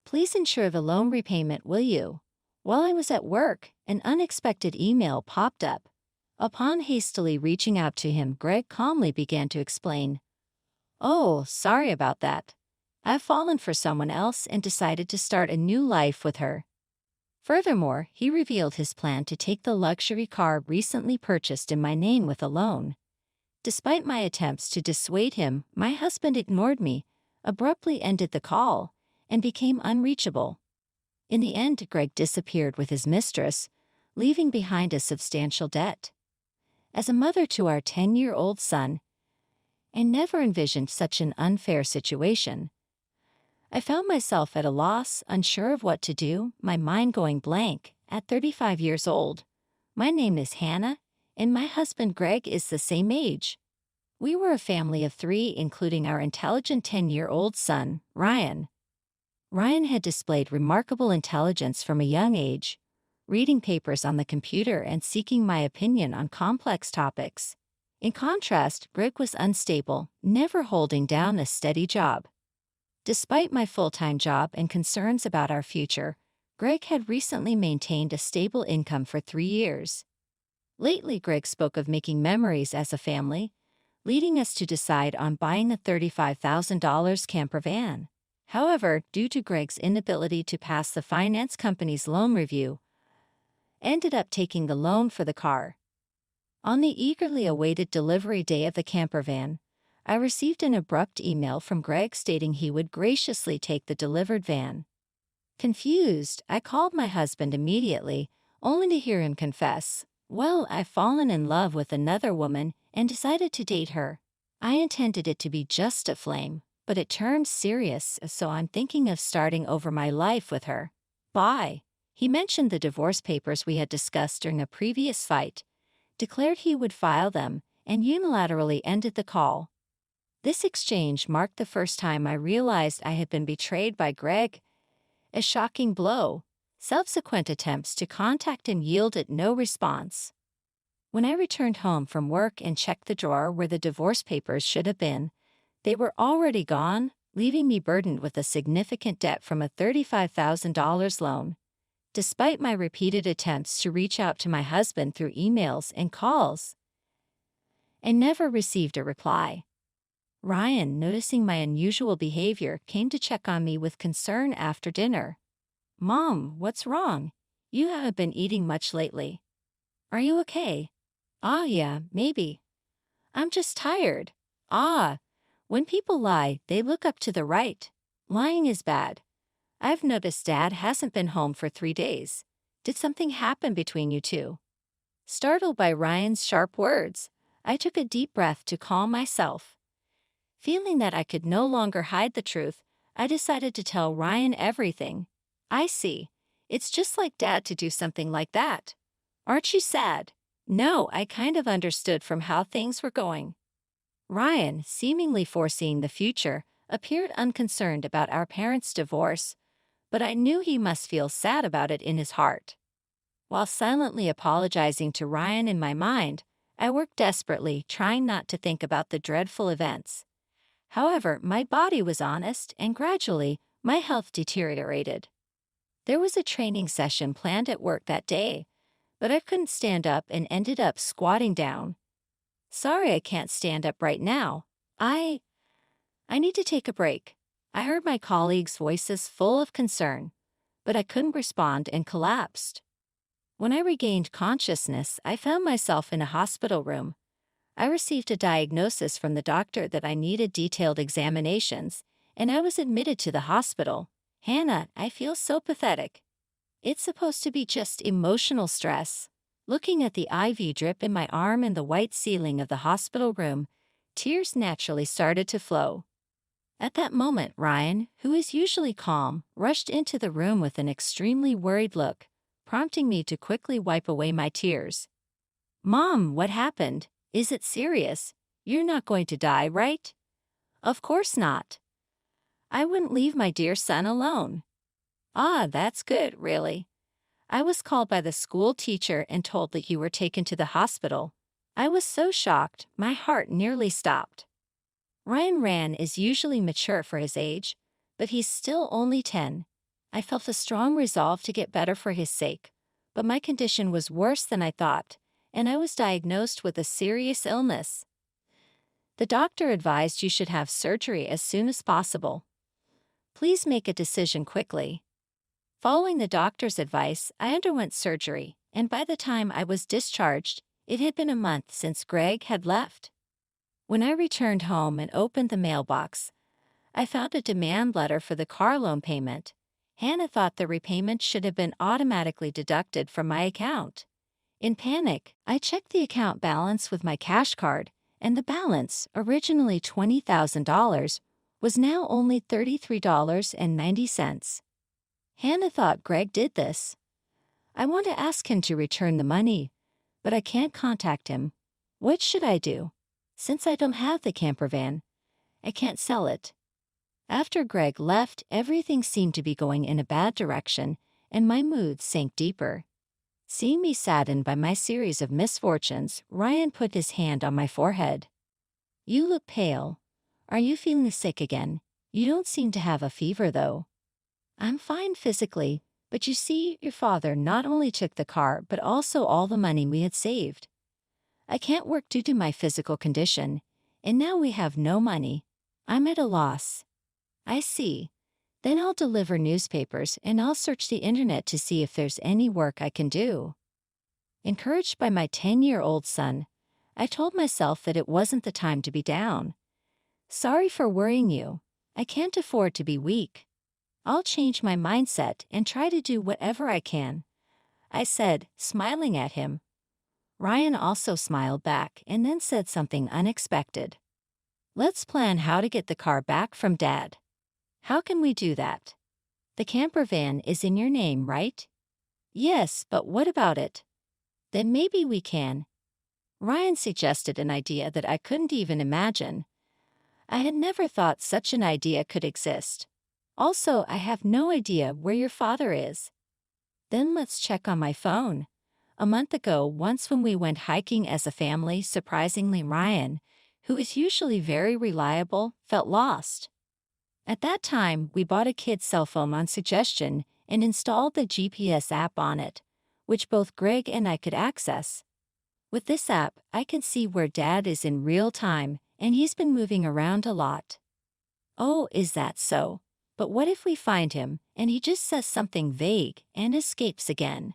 Please ensure the loan repayment, will you? While I was at work, an unexpected email popped up. Upon hastily reaching out to him, Greg calmly began to explain. Oh, sorry about that. I've fallen for someone else and decided to start a new life with her. Furthermore, he revealed his plan to take the luxury car recently purchased in my name with a loan. Despite my attempts to dissuade him, my husband ignored me, abruptly ended the call, and became unreachable. In the end, Greg disappeared with his mistress, leaving behind a substantial debt. As a mother to our 10-year-old son, I never envisioned such an unfair situation. I found myself at a loss, unsure of what to do, my mind going blank. At 35 years old, my name is Hannah, and my husband Greg is the same age. We were a family of 3, including our intelligent 10-year-old son, Ryan. Ryan had displayed remarkable intelligence from a young age, reading papers on the computer and seeking my opinion on complex topics. In contrast, Greg was unstable, never holding down a steady job. Despite my full-time job and concerns about our future, Greg had recently maintained a stable income for 3 years. Lately, Greg spoke of making memories as a family, leading us to decide on buying a $35,000 camper van. However, due to Greg's inability to pass the finance company's loan review, ended up taking the loan for the car. On the eagerly awaited delivery day of the camper van, I received an abrupt email from Greg stating he would graciously take the delivered van. Confused, I called my husband immediately, only to hear him confess, "Well, I've fallen in love with another woman and decided to date her. I intended it to be just a flame, but it turned serious, so I'm thinking of starting over my life with her. Bye." He mentioned the divorce papers we had discussed during a previous fight, declared he would file them, and unilaterally ended the call. This exchange marked the first time I realized I had been betrayed by Greg. A shocking blow. Subsequent attempts to contact him yielded no response. When I returned home from work and checked the drawer where the divorce papers should have been, they were already gone, leaving me burdened with a significant debt from a $35,000 loan. Despite my repeated attempts to reach out to my husband through emails and calls, I never received a reply. Ryan, noticing my unusual behavior, came to check on me with concern after dinner. "Mom, what's wrong? You haven't been eating much lately. Are you okay?" "Ah, yeah, maybe. I'm just tired." "Ah, when people lie, they look up to the right. Lying is bad. I've noticed Dad hasn't been home for 3 days. Did something happen between you two?" Startled by Ryan's sharp words, I took a deep breath to calm myself. Feeling that I could no longer hide the truth, I decided to tell Ryan everything. "I see. It's just like Dad to do something like that. Aren't you sad?" "No, I kind of understood from how things were going." Ryan, seemingly foreseeing the future, appeared unconcerned about our parents' divorce, but I knew he must feel sad about it in his heart. While silently apologizing to Ryan in my mind, I worked desperately, trying not to think about the dreadful events. However, my body was honest, and gradually, my health deteriorated. There was a training session planned at work that day, but I couldn't stand up and ended up squatting down. "Sorry, I can't stand up right now. I need to take a break." I heard my colleagues' voices full of concern, but I couldn't respond and collapsed. When I regained consciousness, I found myself in a hospital room. I received a diagnosis from the doctor that I needed detailed examinations, and I was admitted to the hospital. "Hannah, I feel so pathetic." "It's supposed to be just emotional stress." Looking at the IV drip in my arm and the white ceiling of the hospital room, tears naturally started to flow. At that moment, Ryan, who is usually calm, rushed into the room with an extremely worried look, prompting me to quickly wipe away my tears. "Mom, what happened? Is it serious? You're not going to die, right?" "Of course not. I wouldn't leave my dear son alone." "Ah, that's good, really. I was called by the school teacher and told that you were taken to the hospital." I was so shocked, my heart nearly stopped. Ryan is usually mature for his age, but he's still only 10. I felt a strong resolve to get better for his sake, but my condition was worse than I thought, and I was diagnosed with a serious illness. The doctor advised you should have surgery as soon as possible. Please make a decision quickly. Following the doctor's advice, I underwent surgery, and by the time I was discharged, it had been a month since Greg had left. When I returned home and opened the mailbox, I found a demand letter for the car loan payment. Hannah thought the repayment should have been automatically deducted from my account. In panic, I checked the account balance with my cash card, and the balance, originally $20,000, was now only $33.90. Hannah thought Greg did this. I want to ask him to return the money, but I can't contact him. What should I do? Since I don't have the camper van, I can't sell it. After Greg left, everything seemed to be going in a bad direction, and my mood sank deeper. Seeing me saddened by my series of misfortunes, Ryan put his hand on my forehead. You look pale. Are you feeling sick again? You don't seem to have a fever, though. I'm fine physically, but you see, your father not only took the car but also all the money we had saved. I can't work due to my physical condition, and now we have no money. I'm at a loss. I see. Then I'll deliver newspapers and I'll search the internet to see if there's any work I can do. Encouraged by my 10-year-old son, I told myself that it wasn't the time to be down. Sorry for worrying you. I can't afford to be weak. I'll change my mindset and try to do whatever I can, I said, smiling at him. Ryan also smiled back and then said something unexpected. Let's plan how to get the car back from Dad. How can we do that? The camper van is in your name, right? Yes, but what about it? Then maybe we can. Ryan suggested an idea that I couldn't even imagine. I had never thought such an idea could exist. Also, I have no idea where your father is. Then let's check on my phone. A month ago, once when we went hiking as a family, surprisingly Ryan, who is usually very reliable, felt lost. At that time, we bought a kid's cell phone on suggestion and installed the GPS app on it, which both Greg and I could access. With this app, I can see where Dad is in real time, and he's been moving around a lot. Oh, is that so? But what if we find him, and he just says something vague and escapes again?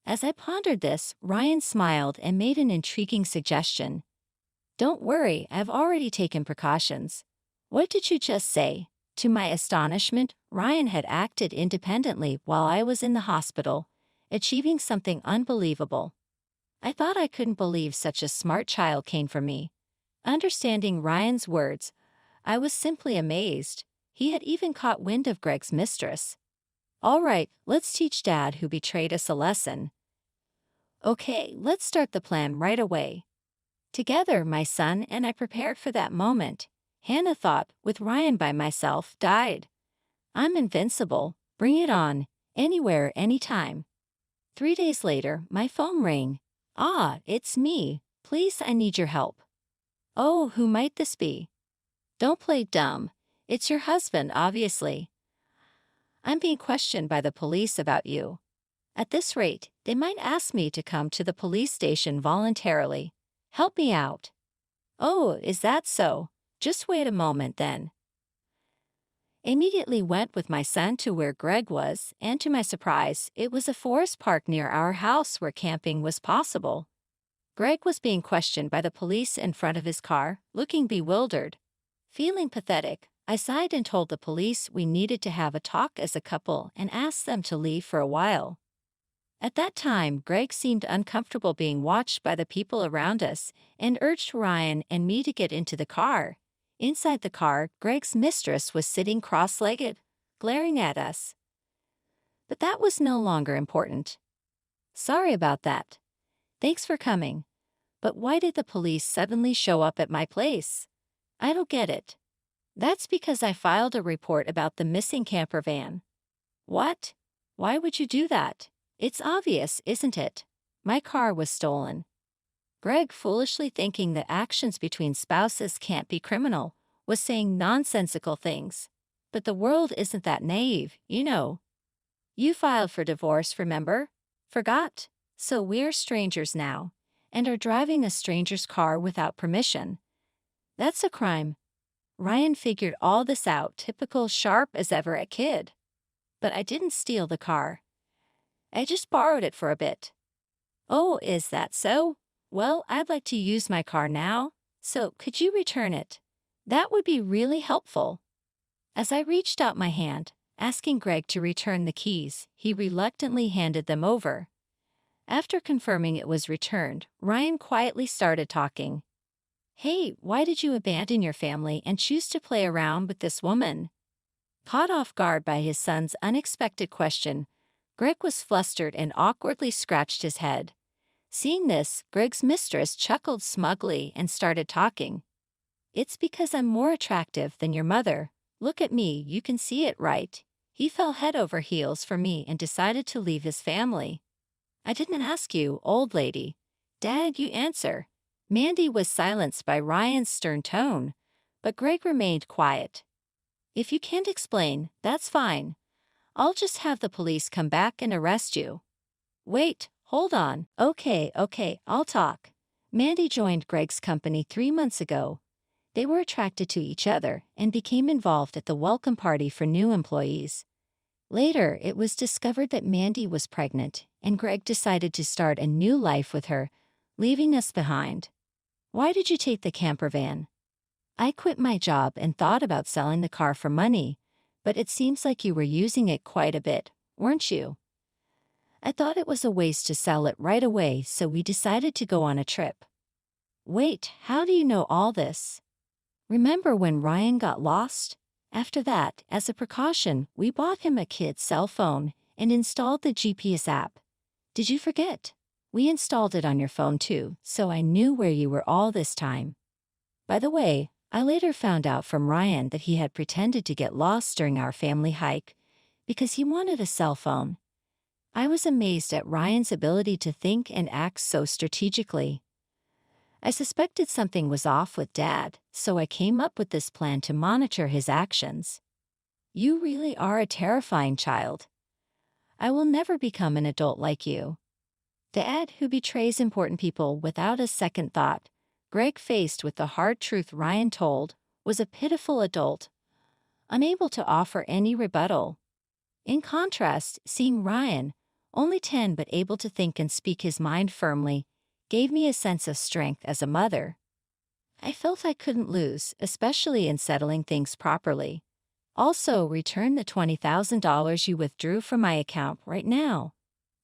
As I pondered this, Ryan smiled and made an intriguing suggestion. Don't worry, I've already taken precautions. What did you just say? To my astonishment, Ryan had acted independently while I was in the hospital, achieving something unbelievable. I thought I couldn't believe such a smart child came from me. Understanding Ryan's words, I was simply amazed. He had even caught wind of Greg's mistress. All right, let's teach Dad, who betrayed us, a lesson. Okay, let's start the plan right away. Together, my son and I prepared for that moment. Hannah thought, with Ryan by myself, died. I'm invincible. Bring it on. Anywhere, anytime. 3 days later, my phone rang. Ah, it's me. Please, I need your help. Oh, who might this be? Don't play dumb. It's your husband, obviously. I'm being questioned by the police about you. At this rate, they might ask me to come to the police station voluntarily. Help me out. Oh, is that so? Just wait a moment then. Immediately went with my son to where Greg was, and to my surprise, it was a forest park near our house where camping was possible. Greg was being questioned by the police in front of his car, looking bewildered. Feeling pathetic, I sighed and told the police we needed to have a talk as a couple and asked them to leave for a while. At that time, Greg seemed uncomfortable being watched by the people around us and urged Ryan and me to get into the car. Inside the car, Greg's mistress was sitting cross-legged, glaring at us. But that was no longer important. Sorry about that. Thanks for coming. But why did the police suddenly show up at my place? I don't get it. That's because I filed a report about the missing camper van. What? Why would you do that? It's obvious, isn't it? My car was stolen. Greg, foolishly thinking that actions between spouses can't be criminal, was saying nonsensical things. But the world isn't that naive, you know. You filed for divorce, remember? Forgot? So we're strangers now, and are driving a stranger's car without permission. That's a crime. Ryan figured all this out, typical sharp as ever a kid. But I didn't steal the car. I just borrowed it for a bit. Oh, is that so? Well, I'd like to use my car now, so could you return it? That would be really helpful. As I reached out my hand, asking Greg to return the keys, he reluctantly handed them over. After confirming it was returned, Ryan quietly started talking. Hey, why did you abandon your family and choose to play around with this woman? Caught off guard by his son's unexpected question, Greg was flustered and awkwardly scratched his head. Seeing this, Greg's mistress chuckled smugly and started talking. It's because I'm more attractive than your mother. Look at me, you can see it, right? He fell head over heels for me and decided to leave his family. I didn't ask you, old lady. Dad, you answer. Mandy was silenced by Ryan's stern tone, but Greg remained quiet. If you can't explain, that's fine. I'll just have the police come back and arrest you. Wait, hold on. Okay, I'll talk. Mandy joined Greg's company 3 months ago. They were attracted to each other and became involved at the welcome party for new employees. Later, it was discovered that Mandy was pregnant, and Greg decided to start a new life with her, leaving us behind. Why did you take the camper van? I quit my job and thought about selling the car for money, but it seems like you were using it quite a bit, weren't you? I thought it was a waste to sell it right away, so we decided to go on a trip. Wait, how do you know all this? Remember when Ryan got lost? After that, as a precaution, we bought him a kid's cell phone and installed the GPS app. Did you forget? We installed it on your phone too, so I knew where you were all this time. By the way, I later found out from Ryan that he had pretended to get lost during our family hike because he wanted a cell phone. I was amazed at Ryan's ability to think and act so strategically. I suspected something was off with Dad, so I came up with this plan to monitor his actions. You really are a terrifying child. I will never become an adult like you. Dad who betrays important people without a second thought, Greg, faced with the hard truth Ryan told, was a pitiful adult, unable to offer any rebuttal. In contrast, seeing Ryan, only 10 but able to think and speak his mind firmly, gave me a sense of strength as a mother. I felt I couldn't lose, especially in settling things properly. Also, return the $20,000 you withdrew from my account right now.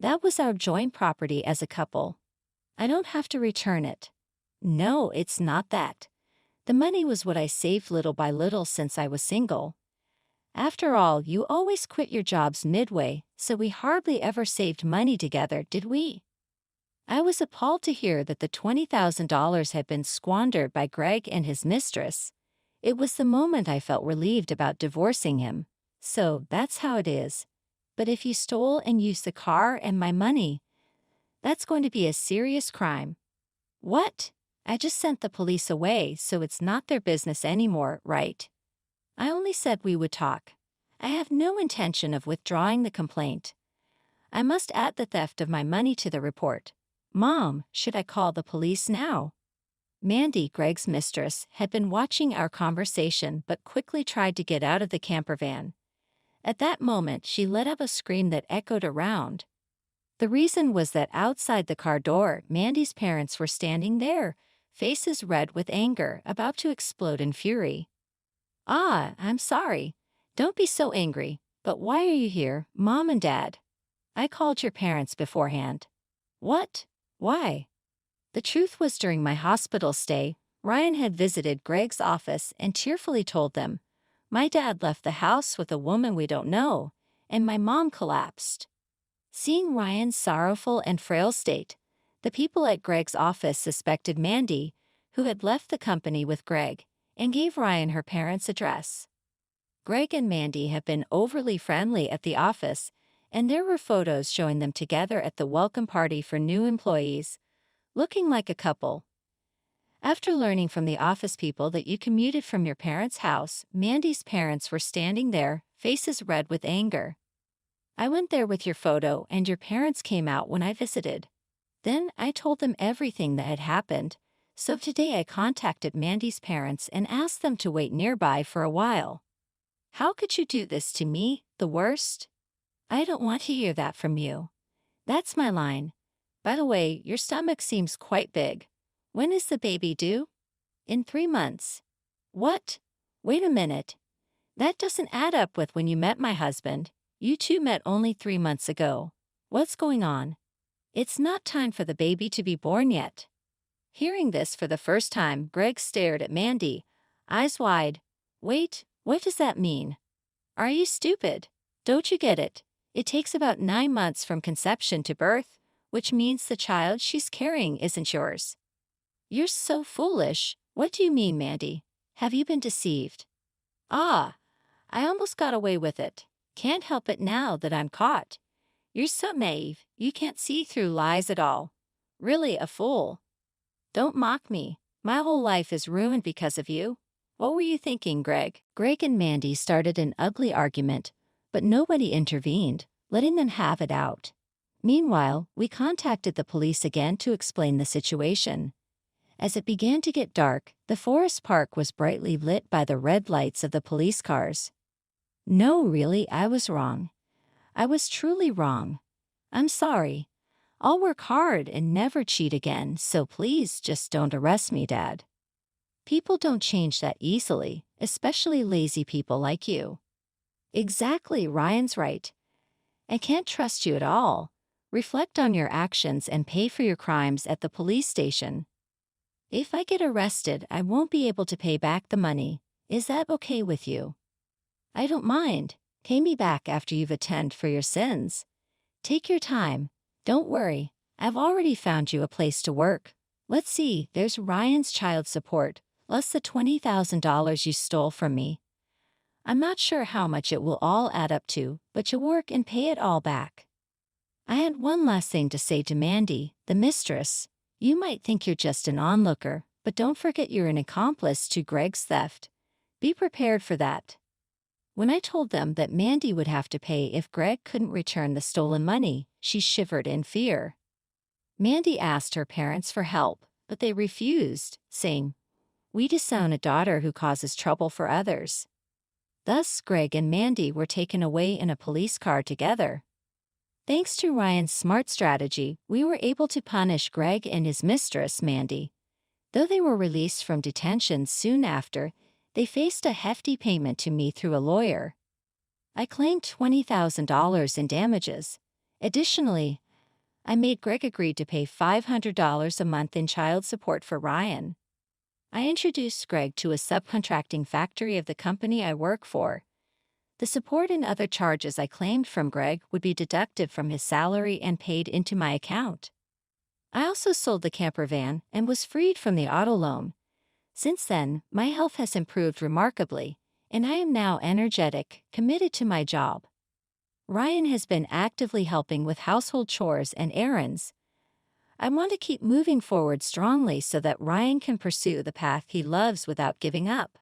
That was our joint property as a couple. I don't have to return it. No, it's not that. The money was what I saved little by little since I was single. After all, you always quit your jobs midway, so we hardly ever saved money together, did we? I was appalled to hear that the $20,000 had been squandered by Greg and his mistress. It was the moment I felt relieved about divorcing him. So, that's how it is. But if you stole and used the car and my money, that's going to be a serious crime. What? I just sent the police away, so it's not their business anymore, right? I only said we would talk. I have no intention of withdrawing the complaint. I must add the theft of my money to the report. Mom, should I call the police now? Mandy, Greg's mistress, had been watching our conversation but quickly tried to get out of the camper van. At that moment, she let out a scream that echoed around. The reason was that outside the car door, Mandy's parents were standing there, faces red with anger, about to explode in fury. Ah, I'm sorry. Don't be so angry. But why are you here, Mom and Dad? I called your parents beforehand. What? Why? The truth was, during my hospital stay, Ryan had visited Greg's office and tearfully told them, my dad left the house with a woman we don't know, and my mom collapsed. Seeing Ryan's sorrowful and frail state, the people at Greg's office suspected Mandy, who had left the company with Greg, and gave Ryan her parents' address. Greg and Mandy have been overly friendly at the office, and there were photos showing them together at the welcome party for new employees, looking like a couple. After learning from the office people that you commuted from your parents' house, Mandy's parents were standing there, faces red with anger. I went there with your photo and your parents came out when I visited. Then I told them everything that had happened, so today I contacted Mandy's parents and asked them to wait nearby for a while. How could you do this to me, the worst? I don't want to hear that from you. That's my line. By the way, your stomach seems quite big. When is the baby due? In 3 months. What? Wait a minute. That doesn't add up with when you met my husband. You two met only 3 months ago. What's going on? It's not time for the baby to be born yet. Hearing this for the first time, Greg stared at Mandy, eyes wide. Wait, what does that mean? Are you stupid? Don't you get it? It takes about 9 months from conception to birth, which means the child she's carrying isn't yours. You're so foolish. What do you mean, Mandy? Have you been deceived? Ah, I almost got away with it. Can't help it now that I'm caught. You're so naive, you can't see through lies at all. Really a fool. Don't mock me. My whole life is ruined because of you. What were you thinking, Greg? Greg and Mandy started an ugly argument, but nobody intervened, letting them have it out. Meanwhile, we contacted the police again to explain the situation. As it began to get dark, the forest park was brightly lit by the red lights of the police cars. No, really, I was wrong. I was truly wrong. I'm sorry. I'll work hard and never cheat again, so please just don't arrest me, Dad. People don't change that easily, especially lazy people like you. Exactly, Ryan's right. I can't trust you at all. Reflect on your actions and pay for your crimes at the police station. If I get arrested, I won't be able to pay back the money. Is that okay with you? I don't mind. Pay me back after you've atoned for your sins. Take your time. Don't worry. I've already found you a place to work. Let's see, there's Ryan's child support, plus the $20,000 you stole from me. I'm not sure how much it will all add up to, but you'll work and pay it all back. I had one last thing to say to Mandy, the mistress. You might think you're just an onlooker, but don't forget you're an accomplice to Greg's theft. Be prepared for that. When I told them that Mandy would have to pay if Greg couldn't return the stolen money, she shivered in fear. Mandy asked her parents for help, but they refused, saying, "We disown a daughter who causes trouble for others." Thus, Greg and Mandy were taken away in a police car together. Thanks to Ryan's smart strategy, we were able to punish Greg and his mistress, Mandy. Though they were released from detention soon after, they faced a hefty payment to me through a lawyer. I claimed $20,000 in damages. Additionally, I made Greg agree to pay $500 a month in child support for Ryan. I introduced Greg to a subcontracting factory of the company I work for. The support and other charges I claimed from Greg would be deducted from his salary and paid into my account. I also sold the camper van and was freed from the auto loan. Since then, my health has improved remarkably, and I am now energetic, committed to my job. Ryan has been actively helping with household chores and errands. I want to keep moving forward strongly so that Ryan can pursue the path he loves without giving up.